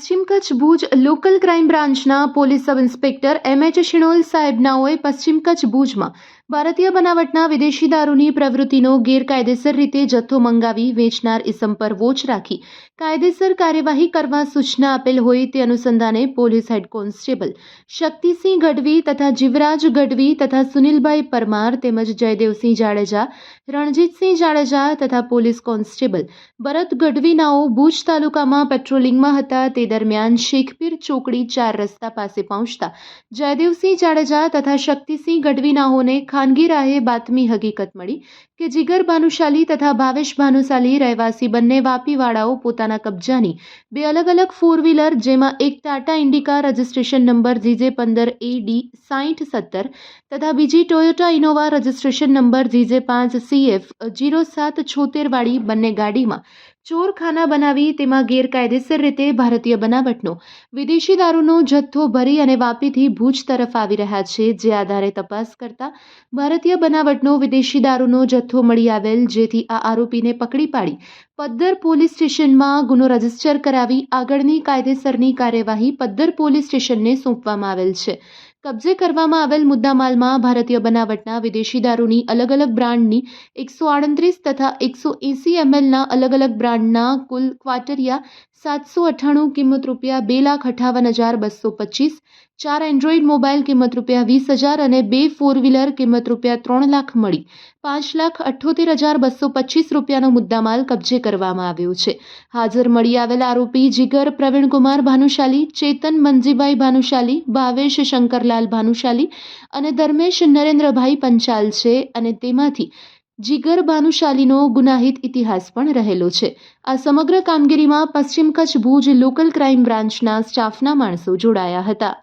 પશ્ચિમ Kutch Bhuj local crime બ્રાન્ચના police sub inspector એમ.એચ. Shinol સાહેબનાઓએ પશ્ચિમ કચ્છ ભુજમાં ભારતીય બનાવટના વિદેશી દારૂની પ્રવૃત્તિનો ગેરકાયદેસર રીતે જથ્થો મંગાવી વેચનાર ઇસમ પર વોચ રાખી કાયદેસર કાર્યવાહી કરવા સૂચના આપેલ હોય તે અનુસંધાને police head constable Shaktisinh Gadhvi તથા જીવરાજ ગઢવી તથા સુનિલભાઈ પરમાર તેમજ જયદેવસિંહ જાડેજા, રણજીતસિંહ જાડેજા તથા પોલીસ કોન્સ્ટેબલ ભરત ગઢવીનાઓ ભુજ તાલુકામાં પેટ્રોલિંગમાં હતા તે દરમિયાન શેખપીર ચોકડી 4 રસ્તા પાસે પહોંચતા જયદેવસિંહ જાડેજા તથા શક્તિસિંહ ગઢવીનાઓને ખાનગી રાહે બાતમી હકીકત મળી કે જીગર ભાનુશાલી તથા ભાવેશ ભાનુશાલી રહેવાસી બંને વાપીવાળાઓ પોતાના કબજાની બે અલગ અલગ ફોર વ્હીલર જેમાં એક Tata Indica registration number GJ15AD 6070 તથા બીજી Toyota Innova registration number GJ5CF 0776 વાળી બંને ગાડીમાં ચોરખાના બનાવી તેમાં ગેરકાયદેસર રીતે ભારતીય બનાવટનો વિદેશી દારૂનો જથ્થો ભરી અને વાપીથી ભુજ તરફ આવી રહ્યા છે, જે આધારે તપાસ કરતા ભારતીય બનાવટનો વિદેશી દારૂનો જથ્થો મળી આવેલ, જેથી આ આરોપીને પકડી પાડી પદ્ધર પોલીસ સ્ટેશનમાં ગુનો રજીસ્ટર કરાવી આગળની કાયદેસરની કાર્યવાહી પદ્ધર પોલીસ સ્ટેશનને સોંપવામાં આવેલ છે. કબજે કરવામાં આવેલ મુદ્દામાલમાં ભારતીય બનાવટના વિદેશી દારૂની અલગ અલગ બ્રાન્ડની 138 તથા 180 mlના અલગ અલગ બ્રાન્ડના કુલ ક્વાટરિયા 798 કિંમત રૂપિયા 2,58,225, 4 એન્ડ્રોઇડ મોબાઈલ કિંમત રૂપિયા 20,000 અને 2 ફોર વ્હીલર કિંમત રૂપિયા 3 લાખ મળી 5,78,225 રૂપિયાનો મુદ્દામાલ કબજે કરવામાં આવ્યો છે. હાજર મળી આવેલ આરોપી જીગર પ્રવીણકુમાર ભાનુશાલી, ચેતન મંજીભાઈ ભાનુશાલી, ભાવેશ શંકરલાલ ભાનુશાલી અને ધર્મેશ નરેન્દ્રભાઈ પંચાલ છે અને તેમાંથી જીગર ભાનુશાલીનો ગુનાહિત ઇતિહાસ પણ રહેલો છે. આ સમગ્ર કામગીરીમાં પશ્ચિમ કચ્છ ભુજ લોકલ ક્રાઇમ બ્રાન્ચના સ્ટાફના માણસો જોડાયા હતા.